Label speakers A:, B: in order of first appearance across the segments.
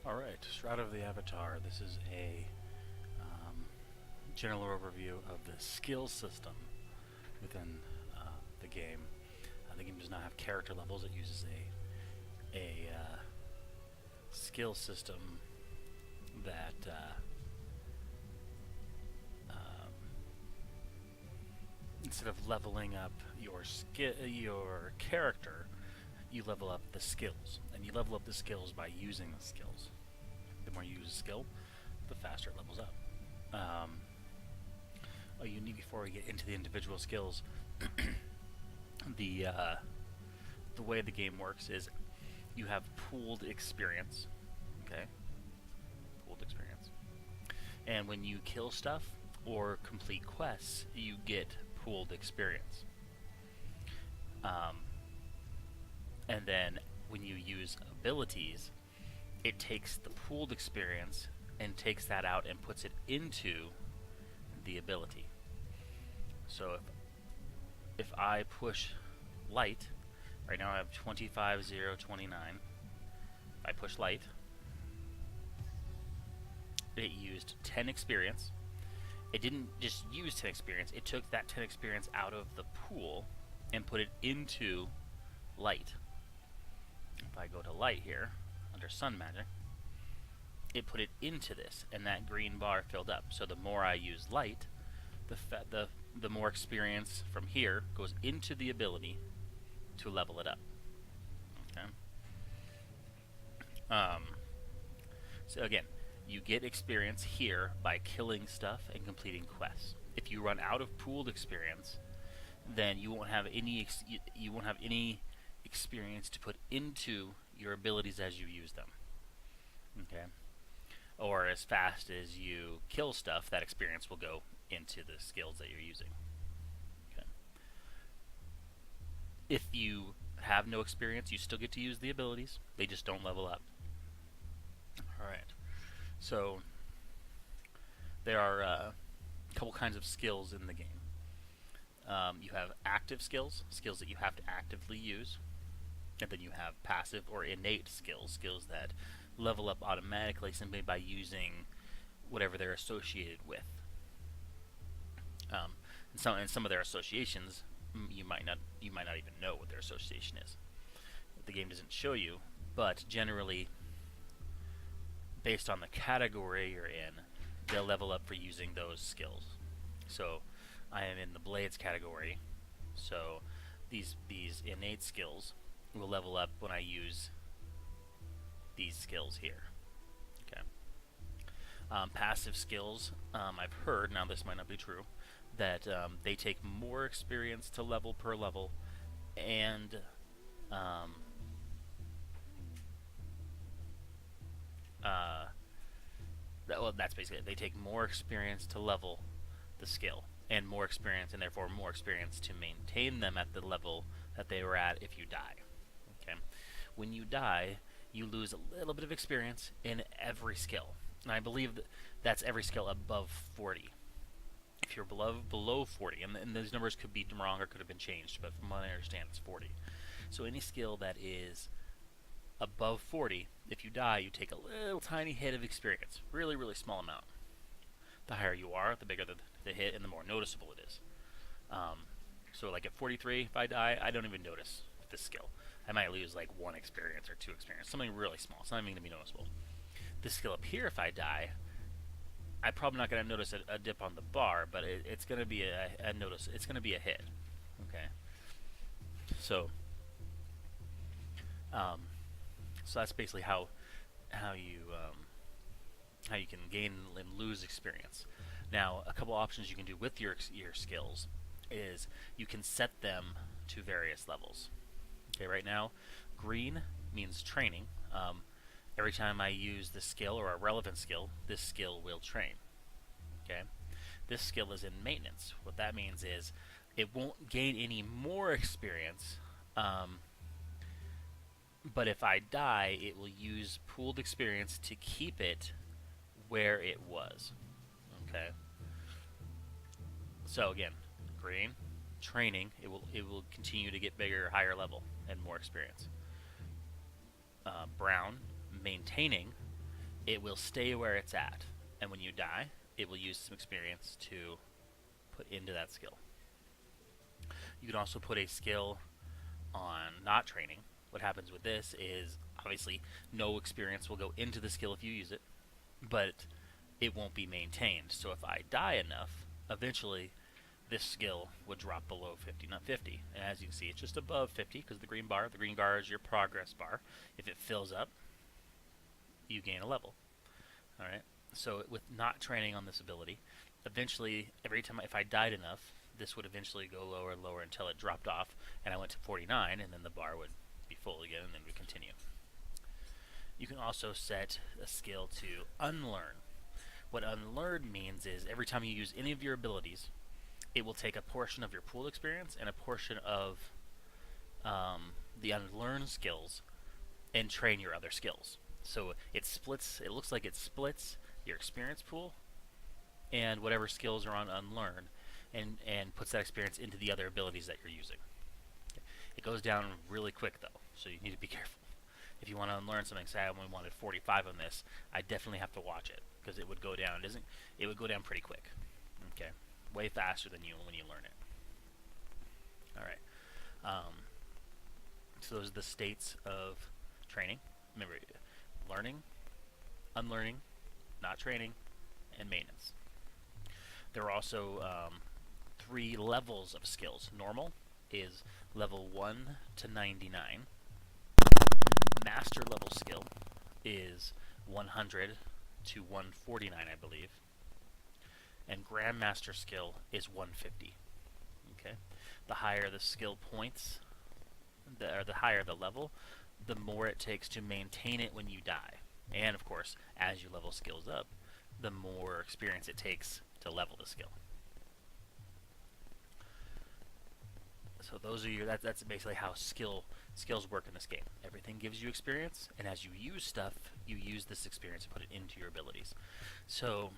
A: Alright, Shroud of the Avatar. This is a general overview of the skill system within the game. The game does not have character levels. It uses a skill system that instead of leveling up your character, you level up the skills, and you level up the skills by using the skills. The more you use a skill, the faster it levels up. You need, before we get into the individual skills, the way the game works is you have pooled experience. Okay, pooled experience, and when you kill stuff or complete quests, you get pooled experience. And then when you use abilities, it takes the pooled experience and takes that out and puts it into the ability. So if I push light, right now I have 25,029. If I push light, it used 10 experience. It didn't just use 10 experience, it took that 10 experience out of the pool and put it into light. If I go to light here, under sun magic, it put it into this, and that green bar filled up. So the more I use light, the more experience from here goes into the ability to level it up. Okay. So again, you get experience here by killing stuff and completing quests. If you run out of pooled experience, then you won't have any experience to put into your abilities as you use them. Okay. Or as fast as you kill stuff, that experience will go into the skills that you're using. Okay. If you have no experience, you still get to use the abilities. They just don't level up. Alright. So there are a couple kinds of skills in the game. You have active skills, skills that you have to actively use. And then you have passive or innate skills, skills that level up automatically simply by using whatever they're associated with. And some of their associations, you might not even know what their association is. The game doesn't show you, but generally, based on the category you're in, they'll level up for using those skills. So I am in the blades category, so these innate skills will level up when I use these skills here. Okay. Passive skills, I've heard, now this might not be true, that they take more experience to level per level, and that's basically it. They take more experience to level the skill, and more experience, and therefore more experience to maintain them at the level that they were at if you die. Okay. When you die, you lose a little bit of experience in every skill. And I believe that's every skill above 40. If you're below 40, and those numbers could be wrong or could have been changed, but from what I understand, it's 40. So any skill that is above 40, if you die, you take a little tiny hit of experience. Really, really small amount. The higher you are, the bigger the hit, and the more noticeable it is. So like at 43, if I die, I don't even notice this skill. I might lose like 1 experience or 2 experience, something really small. It's not even going to be noticeable. This skill up here, if I die, I'm probably not going to notice a dip on the bar, but it's going to be a notice. It's going to be a hit. Okay. So that's basically how you can gain and lose experience. Now, a couple options you can do with your skills is you can set them to various levels. Okay, right now, green means training. Every time I use this skill or a relevant skill, this skill will train. Okay, this skill is in maintenance. What that means is it won't gain any more experience, but if I die, it will use pooled experience to keep it where it was. Okay. So again, green, training, it will continue to get bigger, higher level, and more experience. Brown, maintaining, it will stay where it's at, and when you die, it will use some experience to put into that skill. You can also put a skill on not training. What happens with this is obviously no experience will go into the skill if you use it, but it won't be maintained. So if I die enough, eventually this skill would drop below 50, not 50. And as you can see, it's just above 50 because the green bar is your progress bar. If it fills up, you gain a level. All right. So with not training on this ability, eventually every time if I died enough, this would eventually go lower and lower until it dropped off and I went to 49, and then the bar would be full again, and then we continue. You can also set a skill to unlearn. What unlearn means is every time you use any of your abilities, it will take a portion of your pool experience and a portion of the unlearn skills and train your other skills. So it splits. It looks like it splits your experience pool and whatever skills are on unlearn, and puts that experience into the other abilities that you're using. It goes down really quick though, so you need to be careful. If you want to unlearn something, say I only wanted 45 on this, I definitely have to watch it because it would go down. It would go down pretty quick. Okay, way faster than you when you learn it. All right. So those are the states of training. Remember, learning, unlearning, not training, and maintenance. There are also 3 levels of skills. Normal is level 1 to 99. Master level skill is 100 to 149, I believe. And Grandmaster skill is 150. Okay, the higher the skill points, the higher the level, the more it takes to maintain it when you die. And of course, as you level skills up, the more experience it takes to level the skill. So those are that's basically how skills work in this game. Everything gives you experience, and as you use stuff, you use this experience and put it into your abilities. So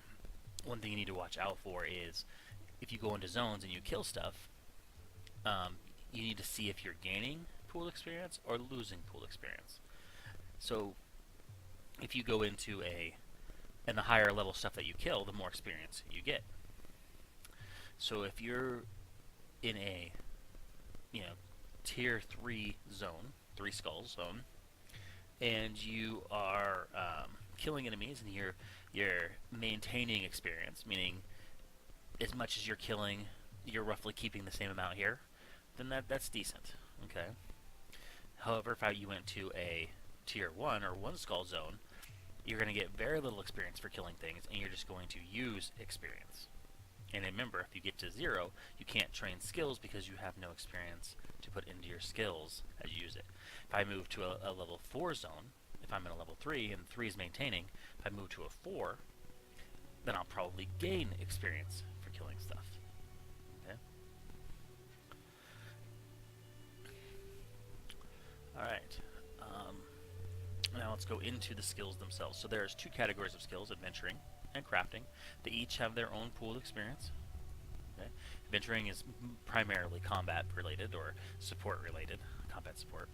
A: one thing you need to watch out for is if you go into zones and you kill stuff, you need to see if you're gaining pool experience or losing pool experience. So if you go into and the higher level stuff that you kill, the more experience you get. So if you're in a tier 3 zone, 3 skulls zone, and you are killing enemies and you're maintaining experience, meaning as much as you're killing, you're roughly keeping the same amount here, then that's decent. Okay. However, if you went to a tier 1 or 1 skull zone, you're going to get very little experience for killing things, and you're just going to use experience. And remember, if you get to 0, you can't train skills because you have no experience to put into your skills as you use it. If I move to a level 4 zone, if I'm in a level 3 and 3 is maintaining, if I move to a 4, then I'll probably gain experience for killing stuff. Okay? Alright. Now let's go into the skills themselves. So there's 2 categories of skills, adventuring and crafting. They each have their own pool experience. Okay? Adventuring is primarily combat related or support related, combat support.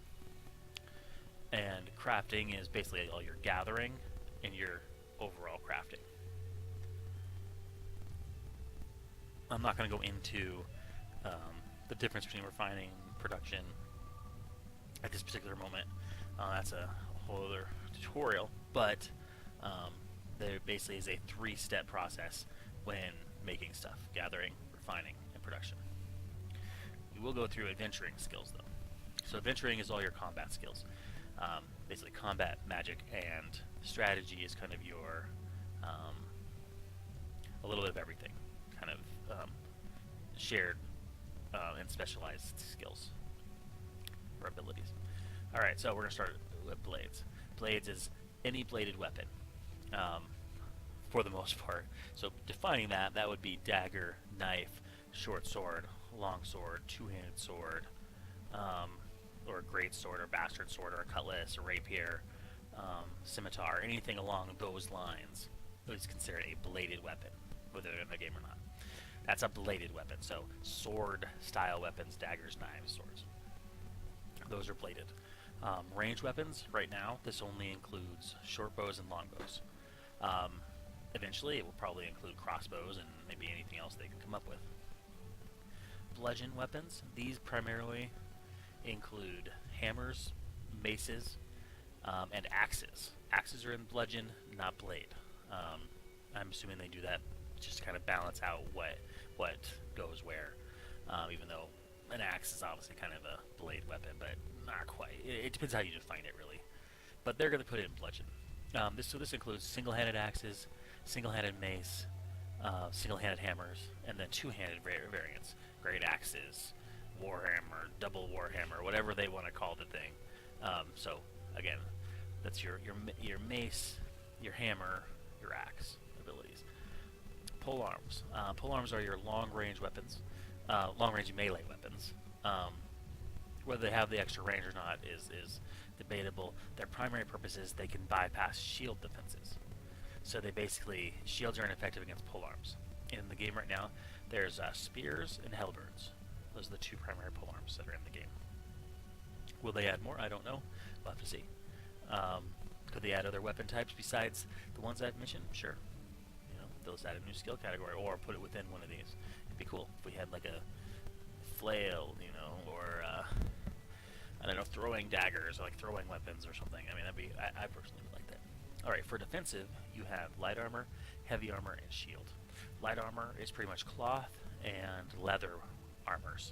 A: And crafting is basically all your gathering and your overall crafting. I'm not going to go into the difference between refining and production at this particular moment. That's a whole other tutorial, but there basically is a 3-step process when making stuff: gathering, refining, and production. We will go through adventuring skills though. So adventuring is all your combat skills. Basically combat, magic, and strategy is kind of your a little bit of everything, kind of shared and specialized skills or abilities. Alright, so we're going to start with blades. Blades is any bladed weapon, for the most part. So defining that would be dagger, knife, short sword, long sword, two-handed sword, or great sword, or bastard sword, or a cutlass, or rapier, scimitar, anything along those lines is considered a bladed weapon, whether they're in the game or not. That's a bladed weapon. So sword-style weapons, daggers, knives, swords. Those are bladed. Ranged weapons, right now, this only includes short bows and long bows. Eventually, it will probably include crossbows and maybe anything else they can come up with. Bludgeon weapons. These primarily include hammers, maces, and axes. Axes are in bludgeon, not blade. I'm assuming they do that just to kind of balance out what goes where. Even though an axe is obviously kind of a blade weapon, but not quite. It depends how you define it, really. But they're going to put it in bludgeon. This includes single-handed axes, single-handed mace, single-handed hammers, and then two-handed variants. Great axes, warhammer, double warhammer, whatever they want to call the thing. So again, that's your mace, your hammer, your axe abilities. Pole arms. Pole arms are your long-range weapons, long-range melee weapons. Whether they have the extra range or not is debatable. Their primary purpose is they can bypass shield defenses. So they basically, shields are ineffective against pole arms. In the game right now, there's spears and halberds. Those are the two primary pole arms that are in the game. Will they add more? I don't know. We'll have to see. Could they add other weapon types besides the ones I've mentioned? Sure. You know, they'll add a new skill category or put it within one of these. It'd be cool if we had like a flail, you know, or I don't know, throwing daggers or like throwing weapons or something. I mean, that'd be. I personally would like that. All right, for defensive, you have light armor, heavy armor, and shield. Light armor is pretty much cloth and leather armors.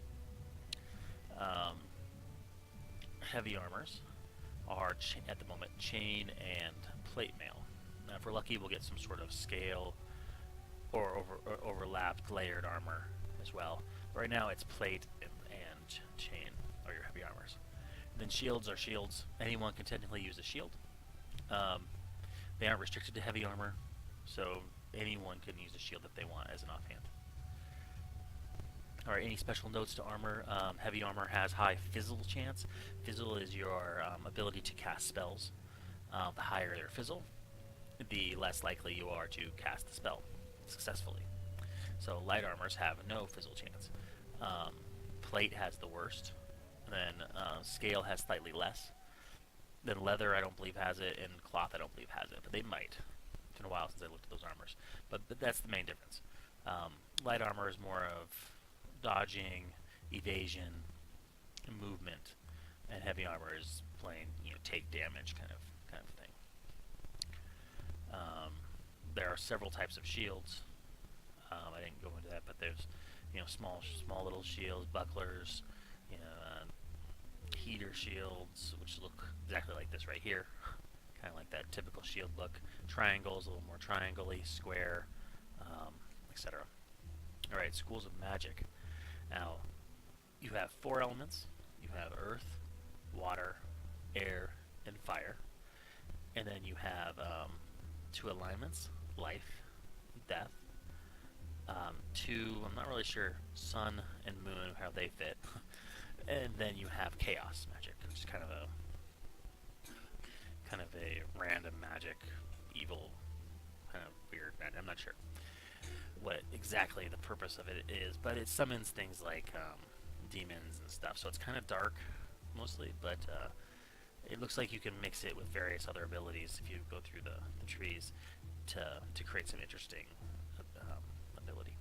A: Heavy armors are at the moment chain and plate mail. Now, if we're lucky, we'll get some sort of scale or overlapped layered armor as well. Right now, it's plate and chain are your heavy armors. And then shields are shields. Anyone can technically use a shield. They aren't restricted to heavy armor, so anyone can use a shield if they want as an offhand. Alright, any special notes to armor? Heavy armor has high fizzle chance. Fizzle is your ability to cast spells. The higher your fizzle, the less likely you are to cast the spell successfully. So light armors have no fizzle chance. Plate has the worst. And then scale has slightly less. Then leather I don't believe has it, and cloth I don't believe has it, but they might. It's been a while since I looked at those armors. But that's the main difference. Light armor is more of dodging, evasion, movement, and heavy armor is plain, you know, take damage kind of thing. There are several types of shields. I didn't go into that, but there's, you know, small little shields, bucklers, you know, heater shields, which look exactly like this right here, kind of like that typical shield look. Triangles, a little more triangle-y, square, etc. All right, schools of magic. Now, you have 4 elements. You have earth, water, air, and fire. And then you have 2 alignments, life, death. 2, I'm not really sure, sun and moon, how they fit. And then you have chaos magic, which is kind of a random magic, evil, kind of weird magic. I'm not sure what exactly the purpose of it is, but it summons things like demons and stuff, so it's kind of dark mostly, but it looks like you can mix it with various other abilities if you go through the trees to create some interesting ability,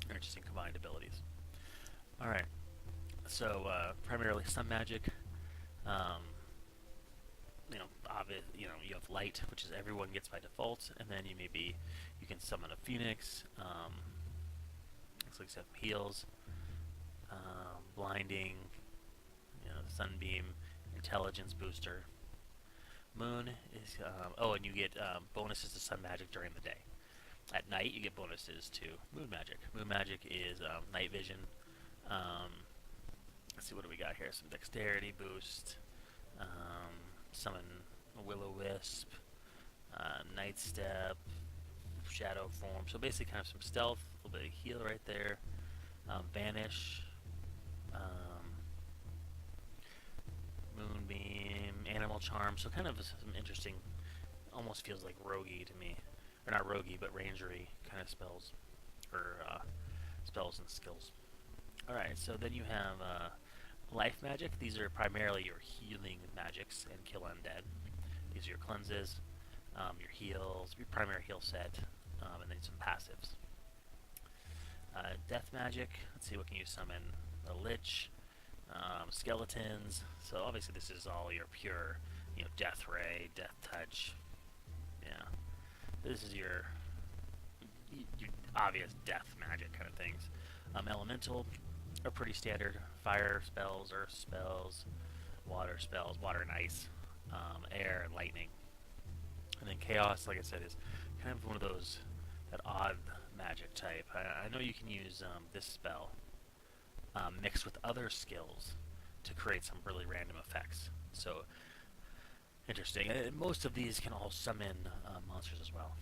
A: or interesting combined abilities. Alright, so primarily sun magic. You have light, which is everyone gets by default, and then you can summon a phoenix. Looks like some heals, blinding, sunbeam, intelligence booster. Moon is and you get bonuses to sun magic during the day. At night, you get bonuses to moon magic. Moon magic is night vision. Let's see, what do we got here? Some dexterity boost. Summon a will-o-wisp, night step, shadow form. So basically kind of some stealth, a little bit of heal right there. Vanish, moonbeam, animal charm. So kind of some interesting, almost feels like roguey to me. Or not roguey, but rangery kind of spells. Or spells and skills. Alright, so then you have life magic. These are primarily your healing magics and kill undead. These are your cleanses. your heals, your primary heal set, and then some passives. Death magic. Let's see what can you summon. A lich, skeletons. So obviously this is all your pure, death ray, death touch. Yeah, this is your obvious death magic kind of things. Elemental are pretty standard. Fire spells, earth spells, water spells, water and ice, air and lightning. And then chaos, like I said, is kind of one of those, that odd magic type. I know you can use this spell mixed with other skills to create some really random effects. So, interesting. Most of these can all summon monsters as well.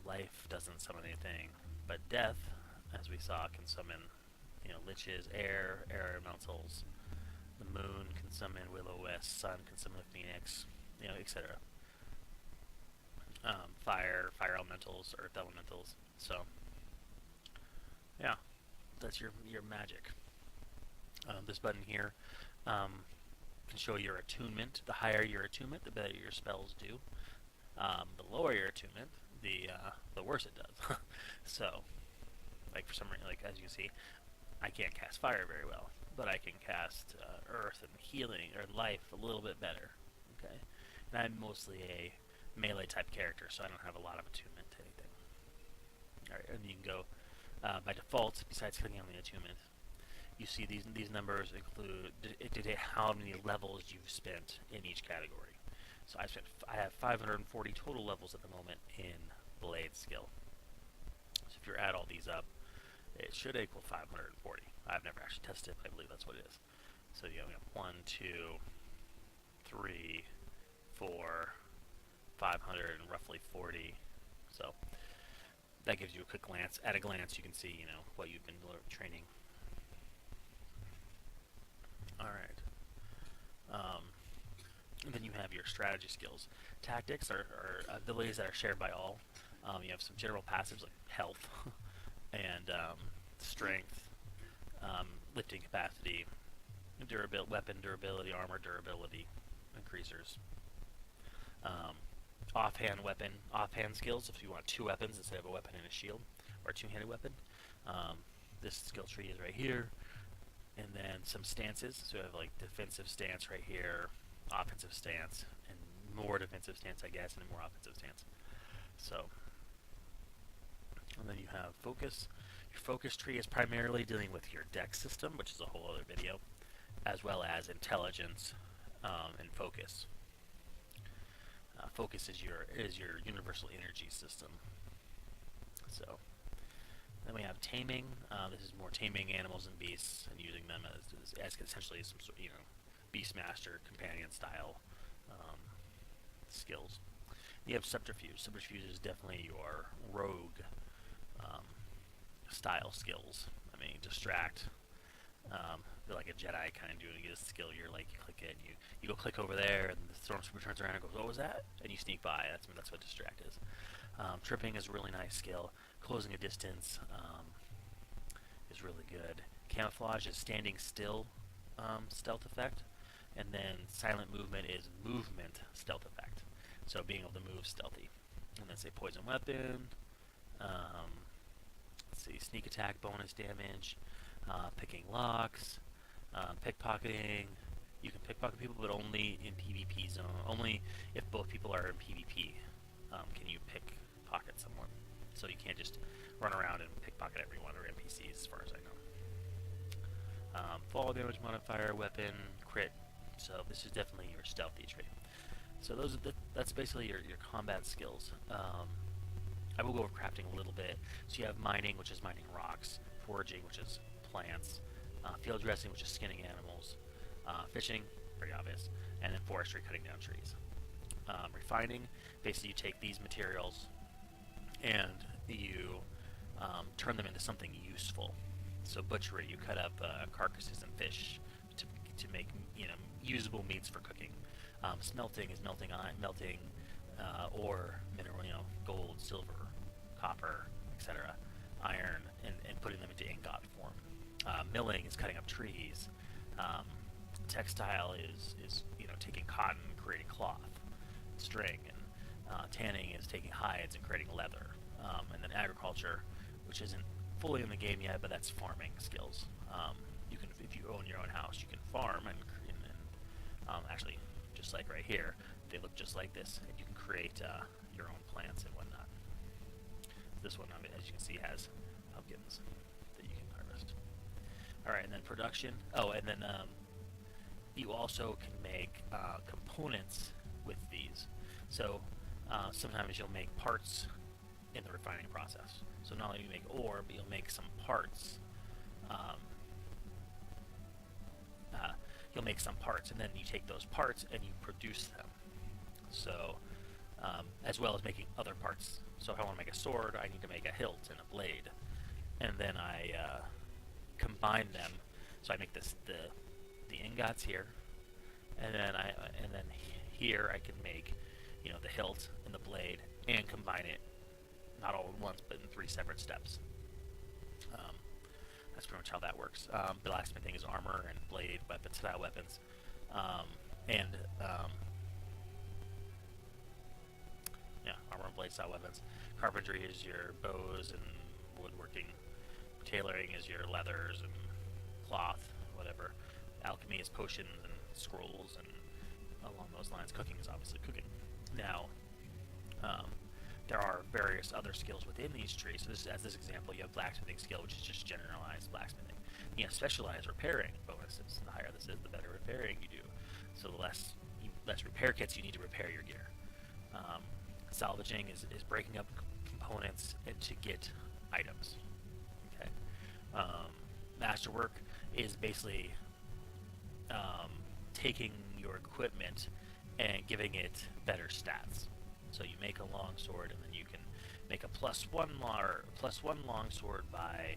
A: Life doesn't summon anything, but death, as we saw, can summon, liches, air elementals. The moon can summon Will-O-Wisp, sun can summon a phoenix, etc. Fire elementals, earth elementals. So, yeah, that's your magic. This button here can show your attunement. The higher your attunement, the better your spells do. The lower your attunement, the worse it does. So, like for some reason, like as you can see, I can't cast fire very well, but I can cast earth and healing or life a little bit better. Okay, and I'm mostly a melee type character, so I don't have a lot of attunement to anything. All right, and you can go by default. Besides clicking on the attunement, you see these numbers include dictate how many levels you've spent in each category. So I have 540 total levels at the moment in Blade skill. So if you add all these up, it should equal 540. I've never actually tested it, but I believe that's what it is. So we have 1, 2, 3, 4, 500, and roughly 40. So that gives you a quick glance. At a glance, you can see, what you've been training. All right. And then you have your strategy skills. Tactics are abilities that are shared by all. You have some general passives like health and strength, lifting capacity, weapon durability, armor durability, increasers. Offhand skills, if you want 2 weapons instead of a weapon and a shield, or a 2-handed weapon. This skill tree is right here. And then some stances, so you have like defensive stance right here, offensive stance, and more defensive stance, I guess, and more offensive stance. So, and then you have focus. Your focus tree is primarily dealing with your dex system, which is a whole other video, as well as intelligence and focus. Focus is your universal energy system. So. Then we have taming. This is more taming animals and beasts and using them as essentially some sort of, Beastmaster companion style skills. You have subterfuge. Subterfuge is definitely your rogue style skills. I mean, distract. You're like a Jedi kind of doing this skill. You're like, you click it, and you go click over there, and the stormtrooper turns around and goes, "What was that?" And you sneak by. That's what distract is. Tripping is a really nice skill. Closing a distance is really good. Camouflage is standing still stealth effect. And then silent movement is movement stealth effect. So being able to move stealthy. And then say poison weapon. Let's see, sneak attack bonus damage. Picking locks. Pickpocketing. You can pickpocket people, but only in PvP zone. Only if both people are in PvP can you pickpocket someone. So you can't just run around and pickpocket everyone or NPCs, as far as I know. Fall damage modifier, weapon, crit. So this is definitely your stealthy trait. So that's basically your combat skills. I will go over crafting a little bit. So you have mining, which is mining rocks, foraging, which is plants, field dressing, which is skinning animals, fishing, very obvious, and then forestry, cutting down trees. Refining, basically you take these materials and you turn them into something useful. So butchery, you cut up carcasses and fish to make usable meats for cooking. Smelting is melting ore, mineral, gold, silver, copper, etc., iron, and putting them into ingot form. Milling is cutting up trees. Textile is taking cotton and creating cloth, string, and Tanning is taking hides and creating leather. And then agriculture, which isn't fully in the game yet, but that's farming skills. You can, if you own your own house, you can farm and actually, just like right here, they look just like this, and you can create your own plants and whatnot. This one, as you can see, has pumpkins that you can harvest. All right, and then production. Oh, and then you also can make components with these. So sometimes you'll make parts in the refining process. So not only do you make ore, but you'll make some parts. You'll make some parts, and then you take those parts and you produce them. So, as well as making other parts. So if I want to make a sword, I need to make a hilt and a blade, and then I combine them. So I make the ingots here, and then here I can make, the hilt and the blade, and combine it, not all at once, but in 3 separate steps. That's pretty much how that works. Blacksmithing is armor and blade, style weapons, armor and blade style weapons. Carpentry is your bows and woodworking. Tailoring is your leathers and cloth, whatever. Alchemy is potions and scrolls, and along those lines. Cooking is obviously cooking. Now, there are various other skills within these trees. So as this example, you have blacksmithing skill, which is just generalized blacksmithing. You have specialized repairing bonuses. The higher this is, the better repairing you do. So the less repair kits you need to repair your gear. Salvaging is breaking up components and to get items. Okay. Masterwork is basically taking your equipment and giving it better stats. So you make a longsword, and then you can make a +1 longsword by,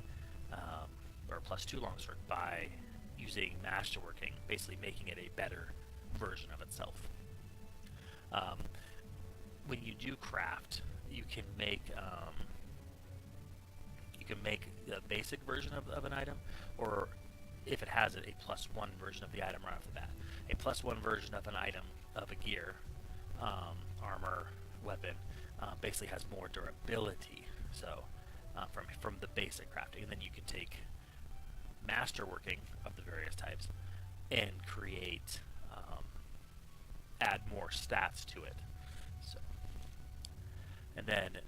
A: or +2 longsword by using masterworking, basically making it a better version of itself. When you do craft, you can make the basic version of an item, or if it has it, a +1 version of the item right off the bat. A +1 version of an item of a gear, armor, weapon, basically has more durability. So from the basic crafting, and then you can take masterworking of the various types and create, add more stats to it. So, and then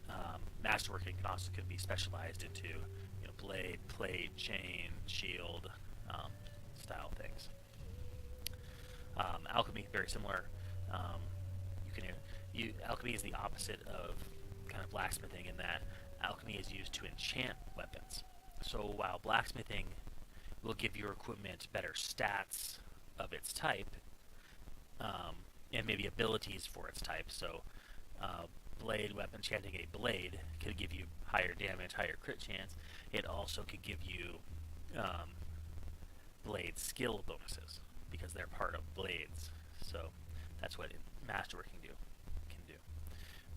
A: masterworking can be specialized into blade, plate, chain, shield, style things. Alchemy, very similar. Alchemy is the opposite of kind of blacksmithing in that alchemy is used to enchant weapons. So while blacksmithing will give your equipment better stats of its type, and maybe abilities for its type. So blade weapon, enchanting a blade could give you higher damage, higher crit chance. It also could give you blade skill bonuses because they're part of blades. So that's what masterworking can do.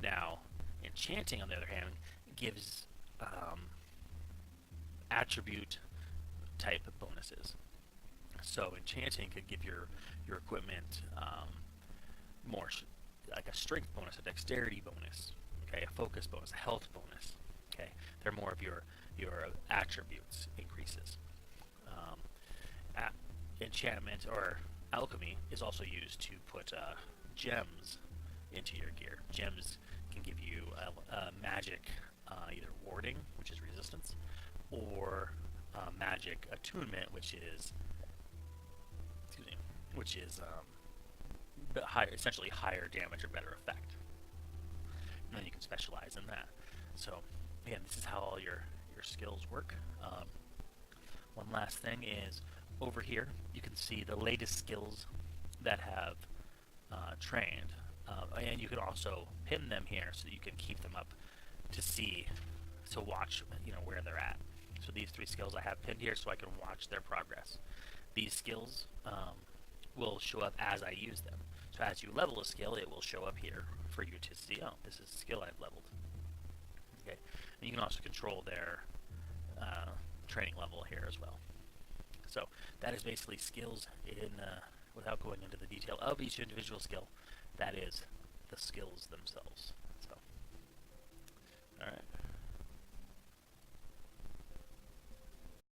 A: Now, enchanting, on the other hand, gives attribute type bonuses. So enchanting could give your equipment more like a strength bonus, a dexterity bonus, okay, a focus bonus, a health bonus. Okay, they're more of your attributes increases. Enchantment or alchemy is also used to put gems into your gear. Gems can give you magic, either warding, which is resistance, or magic attunement, which is essentially higher damage or better effect. And then you can specialize in that. So again, this is how all your skills work. One last thing is over here you can see the latest skills that have trained, and you can also pin them here so that you can keep them up to watch where they're at. So these 3 skills I have pinned here so I can watch their progress. These skills will show up as I use them. So as you level a skill, it will show up here for you to see, oh, this is a skill I've leveled. Okay, and you can also control their training level here as well. So that is basically skills without going into the detail of each individual skill. That is the skills themselves. So